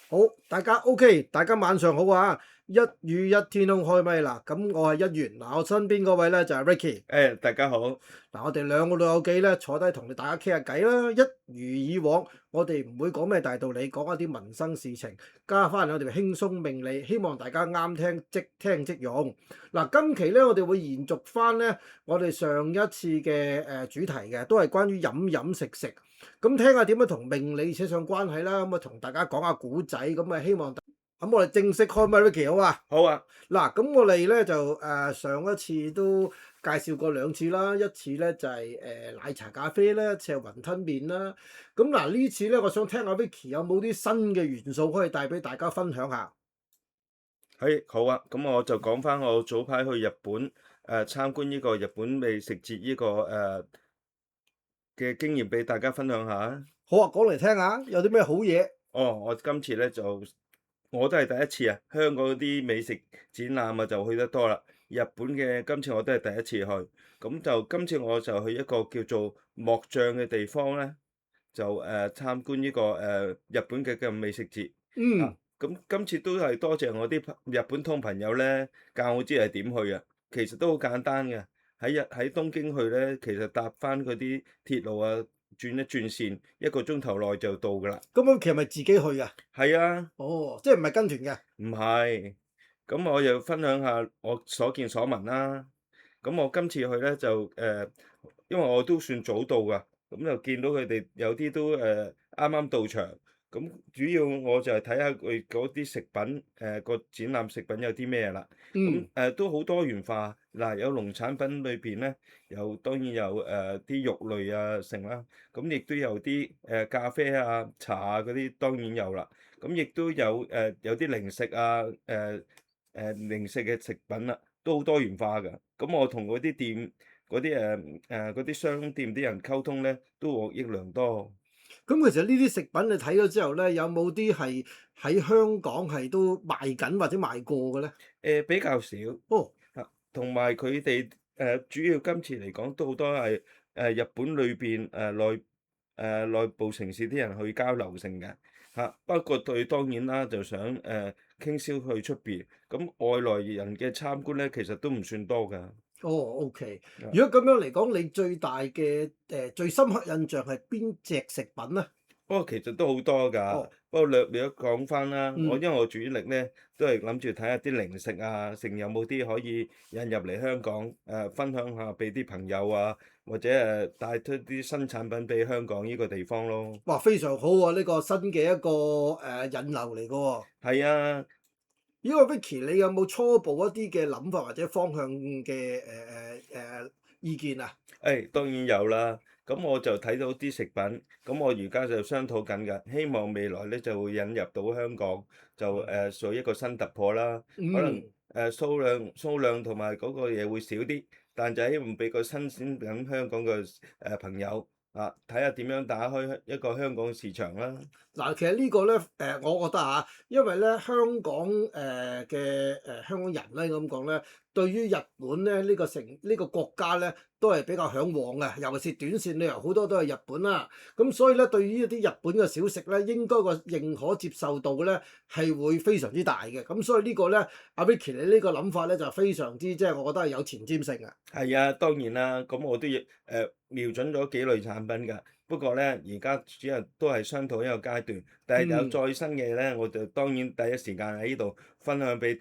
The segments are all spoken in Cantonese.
好，大家 OK，大家晚上好啊！一與一天空開咪啦，咁我係一元，嗱我身邊嗰位咧就係 Ricky，大家好。嗱我哋兩個老友記咧坐低同大家傾下偈啦，一如以往，我哋唔會講咩大道理，講一啲民生事情，加翻我哋輕鬆命理，希望大家啱聽即聽即用。嗱，今期咧我哋會延續翻咧我哋上一次嘅主題嘅，都係關於飲飲食食。咁聽下點樣同命理扯上關係啦，咁啊同大家講下古仔，咁啊希望咁我哋正式開咪 Ricky 好啊？好啊。嗱，咁我哋咧就上一次都介紹過兩次啦，一次咧就係奶茶咖啡啦，一次係雲吞麵啦。咁嗱呢次咧，我想聽下 Vicky 有冇啲新嘅元素可以帶俾大家分享下。係好啊。咁我就講翻我早排去日本參觀呢個日本美食節呢個嘅經驗俾大家分享下。好啊，講嚟聽下，有啲咩好嘢？我今次咧就我都係第一次啊，香港嗰啲美食展覽啊就去得多啦。日本嘅今次我都係第一次去，咁就今次我就去一個叫做幕張嘅地方咧，就參觀呢個日本嘅美食節。嗯，咁今次都係多謝我啲日本通朋友咧，教我知係點去啊。其實都好簡單嘅，喺東京去咧，其實搭翻嗰啲鐵路啊，轉一轉線，一個鐘頭內就到㗎啦。咁樣其實咪自己去啊？係啊。哦，即係唔係跟團嘅？唔係。咁我又分享下我所見所聞啦。咁我今次去咧就因為我都算早到㗎，咁就見到佢哋有啲都啱啱到場。咁主要我就係睇下佢嗰啲食品，個展覽食品有啲咩啦。咁嗯，都好多元化。嗱，有農產品裏邊咧，當然有啲肉類啊剩啦。咁亦都有啲咖啡啊、茶啊嗰啲當然有啦。咁亦都有啲零食啊，零食嘅食品啦，都好多元化㗎。咁我同嗰啲店嗰啲商店啲人溝通咧，都獲益良多。咁其實呢啲食品你睇咗之後咧，有冇啲係喺香港係都賣緊或者賣過嘅咧？比較少。哦，同埋佢哋主要今次嚟講都好多係日本裏邊內部城市啲人去交流性嘅嚇。不過對當然啦，就想傾銷去出邊。咁外來人嘅參觀咧，其實都唔算多㗎。哦，OK。如果咁樣嚟講，你最大嘅最深刻印象係邊隻食品咧？不過其實都好多㗎。哦，不過略講翻啦。嗯。因為我主力咧都係諗住睇下啲零食啊，剩有冇啲可以引入嚟香港分享下俾啲朋友啊，或者帶出啲新產品俾香港呢個地方咯。哇，非常好喎！呢個新嘅一個引流嚟嘅喎。係啊。因為 Vicky，你有冇初步一啲嘅諗法或者方向嘅意見啊？當然有啦。咁我就睇到啲食品，咁我而家就商討緊㗎，希望未來咧就會引入到香港，就做一個新突破啦。可能嗯。數量同埋嗰個嘢會少啲，但就希望俾個新鮮感香港嘅朋友睇下點樣打開一個香港市場啦。嗱，其實呢個咧，我覺得嚇，因為咧香港嘅香港人咧咁講咧，對於日本咧呢個國家咧都係比較嚮往嘅，尤其是短線旅遊好多都係日本啦。咁所以咧，對於一啲日本嘅小食咧，應該個認可接受度咧係會非常之大嘅。咁所以呢個咧，阿 Vicky 你呢個諗法咧就非常之即係我覺得係有前瞻性嘅。係啊，當然啦。咁我都要瞄準咗幾類產品㗎。不過咧，而家主要都係商討一個階段。但係有嗯。再新嘅咧，我就當然第一時間喺呢度分享俾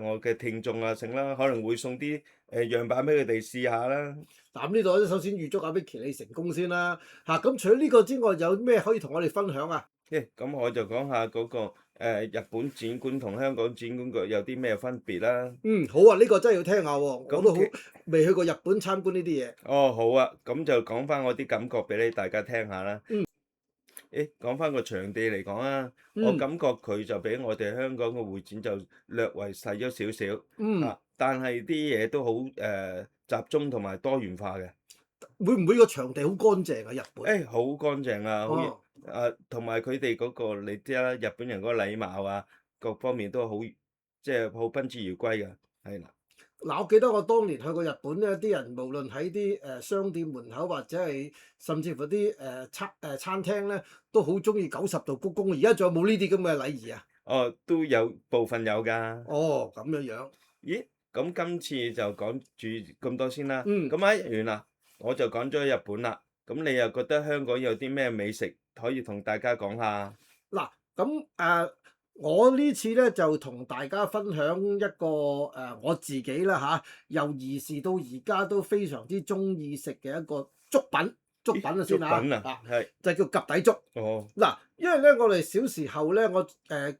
我嘅聽眾啊，成啦，可能會送啲樣板俾佢哋試下啦。嗱，咁呢度首先預祝阿 Vicky 你成功先啦。嚇，咁除咗呢個之外，有咩可以同我哋分享啊？咁我就講下嗰個日本展館同香港展館個有啲咩分別啦。嗯，好啊，呢個真係要聽下喎，我都好咁其未去過日本參觀呢啲嘢。哦，好啊。咁就講翻我啲感覺俾你大家聽下啦。嗯講翻個場地嚟講啊，我嗯感覺佢就比我哋香港嘅會展就略為細咗少少嗯，但係啲嘢都好集中同埋多元化嘅。會唔會個場地好乾淨啊？日本？好乾淨啊，好哦，同埋佢哋嗰個你知啦，日本人嗰個禮貌啊，各方面都好，即係好賓至如歸嘅。係啦。嗱，我記得我當年去過日本咧，啲人無論喺啲商店門口或者係甚至乎啲餐廳咧，都好中意90度鞠躬。而家仲有冇呢啲咁嘅禮儀啊？哦，都有部分有㗎。哦，咁樣樣。咦？咁今次就講住咁多先啦。嗯。咁完啦，我就講咗日本啦。咁你又覺得香港有啲咩美食可以同大家講下？嗱，咁我呢次咧就同大家分享一個我自己啦嚇，由兒時到而家都非常之中意食嘅一個粥品，粥品啊先粥品啊，係。就叫及第粥。哦。嗱，因為咧我哋小時候咧，我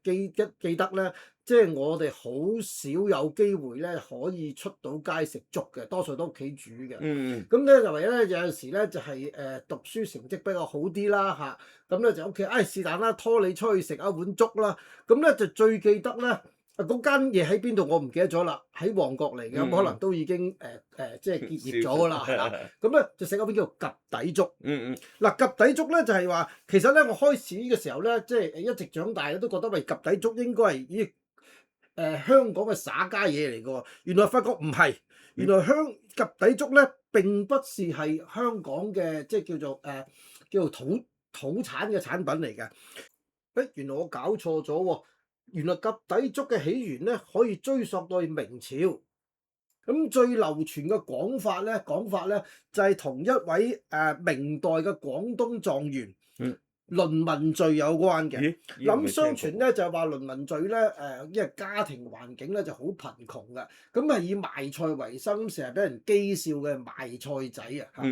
記得咧，即係我哋好少有機會咧可以出到街食粥嘅，多數都屋企煮嘅。嗯。咁咧就為咧有陣時咧就係讀書成績比較好啲啦嚇，咁咧就屋企是但啦，拖你出去食一碗粥啦。咁咧就最記得咧嗰間嘢喺邊度我唔記得咗啦，喺旺角嚟嘅，咁可能都已經即係結業咗㗎啦，係啦。咁咧就食一碗叫及第粥。嗱，及第粥咧就係話，其實咧我開始嘅時候咧，即係一直長大都覺得喂，及第粥應該係香港嘅耍家嘢嚟嘅喎，原來發覺唔係，原來及第粥咧並不是係香港嘅，即係叫做土產嘅產品嚟嘅。原來我搞錯咗喎，原來及第粥嘅起源咧可以追溯到明朝。咁最流傳嘅講法咧就係同一位明代嘅廣東狀元倫文敘有關嘅。咁相傳咧就係話倫文敘咧因為家庭環境咧就好貧窮嘅，咁係以賣菜為生，成日俾人譏笑嘅賣菜仔啊。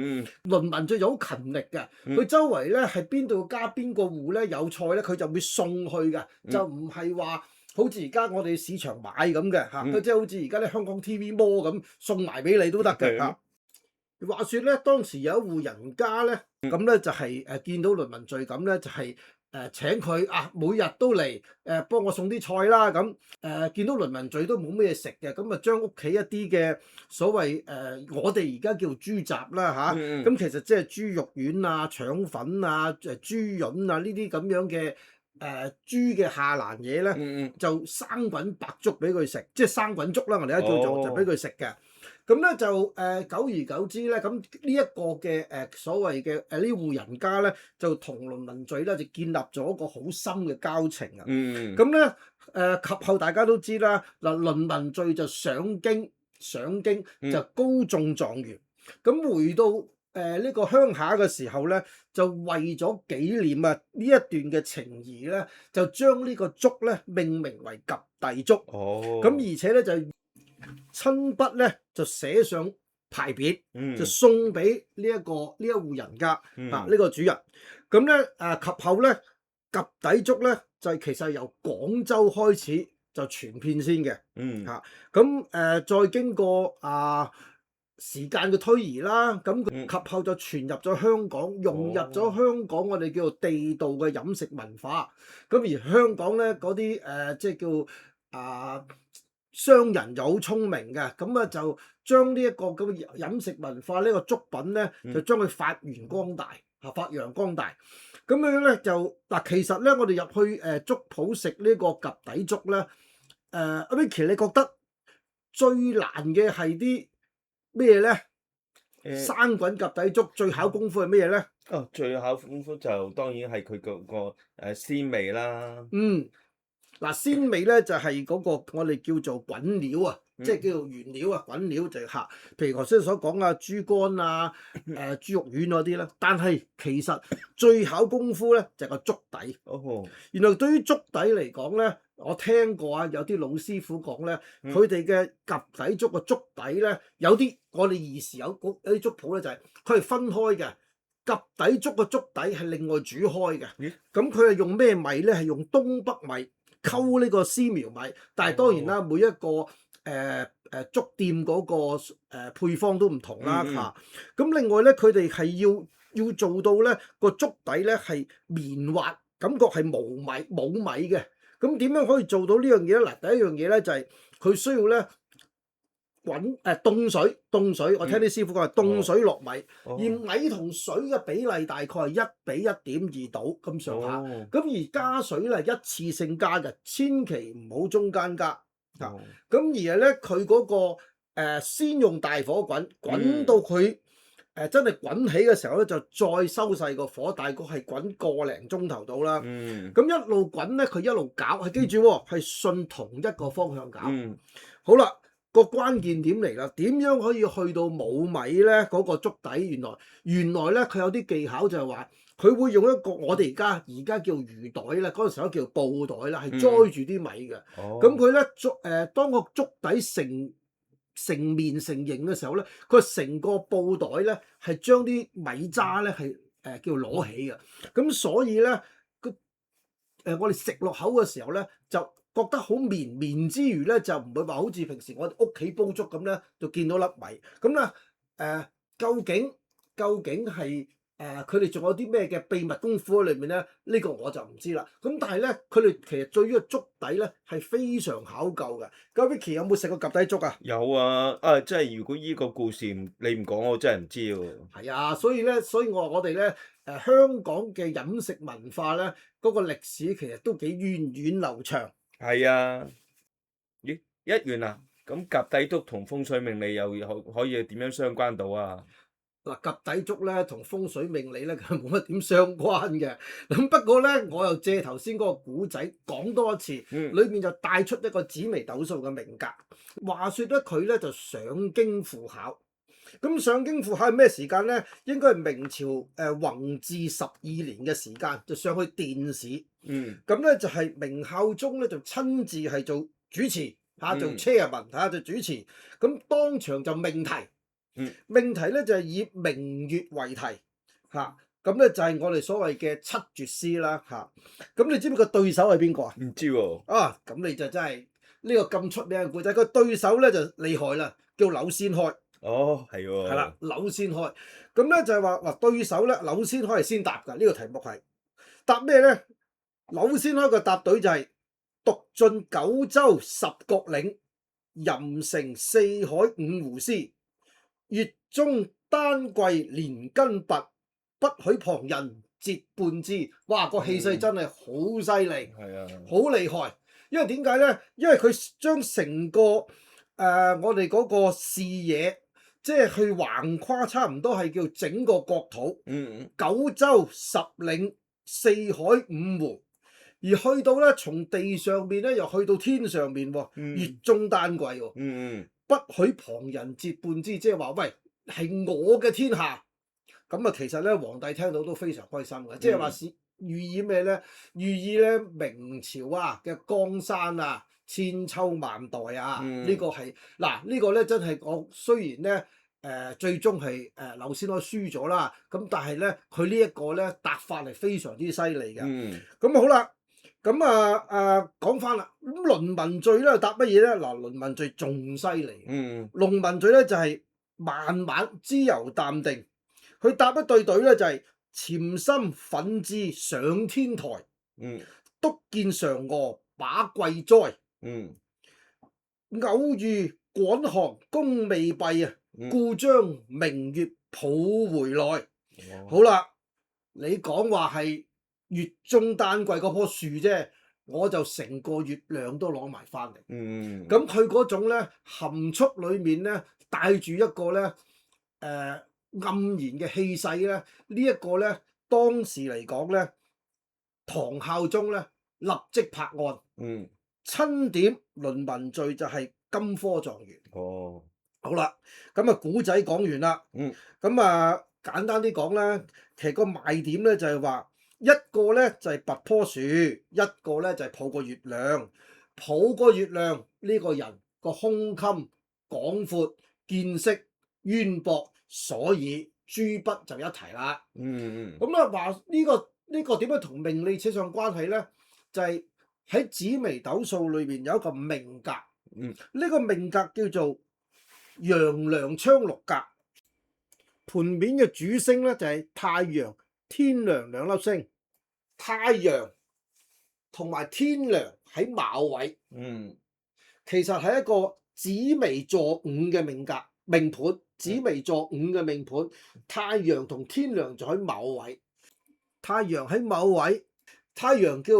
倫文敘就好勤力嘅，佢周圍咧係邊度家邊個戶咧有菜咧，佢就會送去嘅，就唔係話好似而家我哋市場買咁嘅嚇，即係好似而家咧香港 TV Mall咁送埋俾你都得嘅嚇。話說咧，當時有一戶人家咧，咁咧就係見到倫文敘咁咧，就係請佢每日都嚟幫我送啲菜啦咁。見到倫文敘都冇咩食嘅，咁啊將屋企一啲嘅所謂我哋而家叫豬雜啦嚇，咁其實即係豬肉丸啊、腸粉啊、豬潤啊呢啲咁樣嘅豬嘅下欄嘢咧，就生滾白粥俾佢食，即係生滾粥啦，我哋而家叫做就俾佢食嘅。咁咧就久而久之咧，咁呢一個嘅所謂嘅呢戶人家咧，就同倫文敘咧就建立咗一個好深嘅交情啊。咁咧及後大家都知啦，嗱倫文敘就上京就高中狀元，咁回到呢個鄉下嘅時候咧，就為咗紀念呢一段嘅情誼咧，就將呢個粥咧命名為及第粥。咁而且咧就親筆咧就寫上牌匾，就送俾呢一戶人家呢個主人。咁咧及後咧及第粥咧就其實係由廣州開始就傳遍先嘅。咁再經過時間嘅推移啦，咁及後就傳入咗香港，融入咗香港我哋叫做地道嘅飲食文化。咁而香港咧嗰啲即係叫商人又好聰明嘅，咁就將呢一個咁嘅飲食文化呢個粥品咧，就將佢發揚光大。咁樣咧就其實咧我哋入去粥鋪食呢個及第粥咧，阿 Vicky 你覺得最難嘅係啲咩咧？生滾及第粥最考功夫係咩咧？最考功夫就當然係佢個鮮味啦。鮮味咧就係嗰個我哋叫做滾料啊，即係叫做原料啊，滾料就係譬如頭先所講豬肝啊、豬肉丸嗰啲啦。但係其實最考功夫咧就係個粥底。原來對於粥底嚟講咧，我聽過有啲老師傅講咧，佢哋嘅及第粥個粥底咧，有啲我哋兒時有啲粥鋪咧就係佢係分開嘅。及第粥個粥底係另外煮開嘅。咁佢係用咩米咧？係用東北米溝呢個絲苗米，但係當然啦，每一個粥店嗰個配方都唔同啦嚇。咁另外咧，佢哋係要做到咧個粥底咧係綿滑，感覺係冇米嘅。咁點樣可以做到呢樣嘢咧？嗱，第一樣嘢咧就係佢需要咧凍水，我聽啲師傅講係凍水落米，而米同水嘅比例大概係1:1.2度咁上下。咁而加水咧一次性加嘅，千祈唔好中間加。咁而係咧佢嗰個先用大火滾到佢真係滾起嘅時候咧，就再收細個火，大概係滾個零鐘頭到啦。嗯咁一路滾咧，佢一路攪，係記住喎，係順同一個方向攪。嗯好啦，個關鍵點嚟啦，點樣可以去到冇米咧？嗰個粥底原來咧佢有啲技巧就係話，佢會用一個我哋而家叫魚袋咧，嗰陣時候叫布袋啦，係載住啲米嘅。哦咁佢咧當個粥底成面成形嘅時候咧，佢成個布袋咧係將啲米渣咧係叫攞起嘅。咁所以咧我哋食落口嘅時候咧就覺得好綿之餘咧，就唔會話好似平時我哋屋企煲粥咁咧，就見到粒米。咁咧究竟係佢哋仲有啲咩嘅秘密功夫喺裏面咧？呢個我就唔知啦。咁但係咧，佢哋其實對於個粥底咧係非常考究嘅。咁 Vicky 有冇食過及第粥啊？有啊，即係如果依個故事你唔講，我真係唔知喎。係啊，所以我哋咧香港嘅飲食文化咧，嗰個歷史其實都幾源遠流長。係啊，咦，一元啊，咁夾底粥同風水命理又可以點樣相關到啊？嗱，及第粥咧同風水命理咧，佢冇乜點相關嘅。咁不過咧，我又借頭先嗰個古仔講多一次，裏面就帶出一個紫微斗數嘅命格。話說咧，佢咧就上京赴考。咁上京赴考係咩時間咧？應該係明朝弘治12年嘅時間，就上去殿試。咁咧就係明孝宗咧就親自係做主持嚇，做 chairman 嚇，就主持。咁當場就命題。命題咧就係以明月為題嚇，咁咧就係我哋所謂嘅七絕詩啦嚇。咁你知唔知個對手係邊個啊？唔知喎。啊，咁你就真係呢個咁出名嘅故仔，個對手咧就厲害啦，叫柳先開。哦，係喎。係啦，柳先開。咁咧就係話對手咧，柳先開係先答㗎。呢個題目係答咩咧？柳先開個答對就係獨進九州十國領，吟成四海五湖詩。月中丹桂連根拔，不許旁人截半枝。哇！個氣勢真係好犀利，係啊，好厲害。因為點解咧？因為佢將成個我哋嗰個視野，即係去橫跨差唔多係叫整個國土，九州十領四海五湖，而去到咧從地上面咧又去到天上面喎，月中丹桂喎。不許旁人截半枝，即係話喂係我嘅天下。咁啊，其實咧皇帝聽到都非常開心嘅，即係話寓意咩咧？寓意咧明朝啊嘅江山啊，千秋萬代啊，呢個係嗱呢個咧真係我雖然咧最終係柳先開輸咗啦，咁但係咧佢呢一個咧答法係非常之犀利嘅。咁好啦。咁講翻啦，咁倫文序咧答乜嘢咧？嗱，倫文序仲犀利。倫文序咧就係慢慢之柔淡定，佢答一對咧就係潛心奮志上天台，督見嫦娥把桂栽，偶遇廣寒宮未閉啊，故將明月抱回來。好啦，你講話係月中丹桂嗰棵樹啫，我就成個月亮都攞埋翻嚟。咁佢嗰種咧含蓄裏面咧帶住一個咧黯然嘅氣勢咧，呢一個咧當時嚟講咧，唐孝宗咧立即拍案，欽點倫文序就係金科狀元。好啦，咁啊古仔講完啦。咁簡單啲講啦，其實個賣點咧就係話。一個咧就係拔棵樹，一個咧就係抱個月亮。抱個月亮呢個人個胸襟廣闊，見識淵博，所以諸筆就一提啦。咁啊話呢個點樣同命理扯上關係咧？就係喺紫微斗數裏邊有一個命格，呢個命格叫做陽梁昌六格。盤面嘅主星咧就係太陽、天梁兩粒星。太陽同埋天梁喺卯位，其實係一個紫微坐午嘅命盤，紫微坐午嘅命盤，太陽同天梁就喺卯位，太陽喺卯位，太陽叫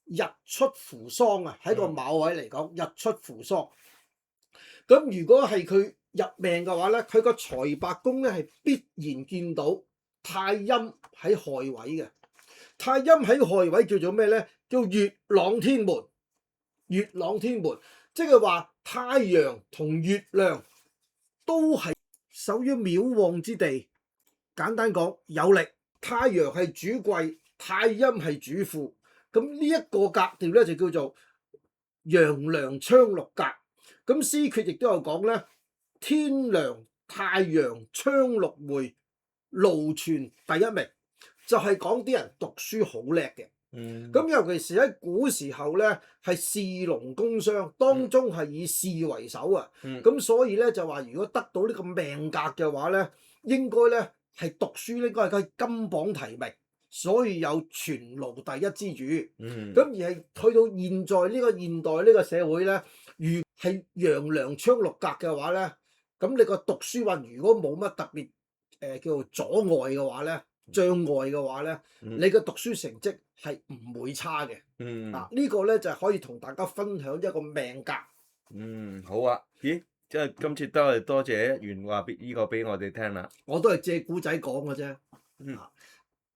日出扶桑啊，喺個卯位嚟講，日出扶桑。咁如果係佢入命嘅話咧，佢個財帛宮咧係必然見到太陰喺亥位嘅。太陰喺亥位叫做咩咧？叫月朗天門。月朗天門，即係話太陽同月亮都係守於廟旺之地。簡單講，有力。太陽係主貴，太陰係主富。咁呢一個格調咧就叫做陽梁昌祿格。咁詩訣亦都有講咧，天梁太陽昌祿會，勞傳第一名，就係講啲人讀書好叻嘅。咁尤其是喺古時候咧，係士農工商當中係以士為首啊。咁所以咧就話，如果得到呢個命格嘅話咧，應該咧係讀書應該係金榜題名，所以有全勞第一之語。咁而係去到現在呢個現代呢個社會咧，如係陽梁昌祿格嘅話咧，咁你個讀書運如果冇乜特別叫做阻礙嘅話咧，障礙嘅話咧，你嘅讀書成績係唔會差嘅。呢個咧就可以同大家分享一個命格。好啊。咦，即係今次都係多謝元話呢個俾我哋聽啦。我都係借古仔講嘅啫。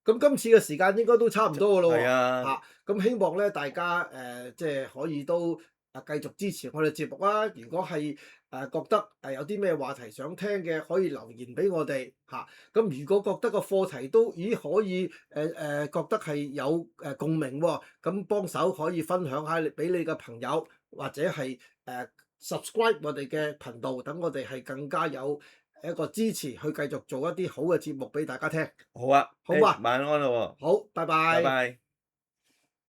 咁今次嘅時間應該都差唔多嘅咯喎。係啊。咁希望咧大家即係可以都繼續支持我哋節目啦。如果係覺得有啲咩話題想聽嘅，可以留言俾我哋嚇。咁如果覺得個課題都可以覺得係有共鳴喎，咁幫手可以分享下俾你嘅朋友，或者係subscribe 我哋嘅頻道，等我哋係更加有一個支持去繼續做一啲好嘅節目俾大家聽。好啊。好啊。晚安啦喎。好，拜拜。拜拜。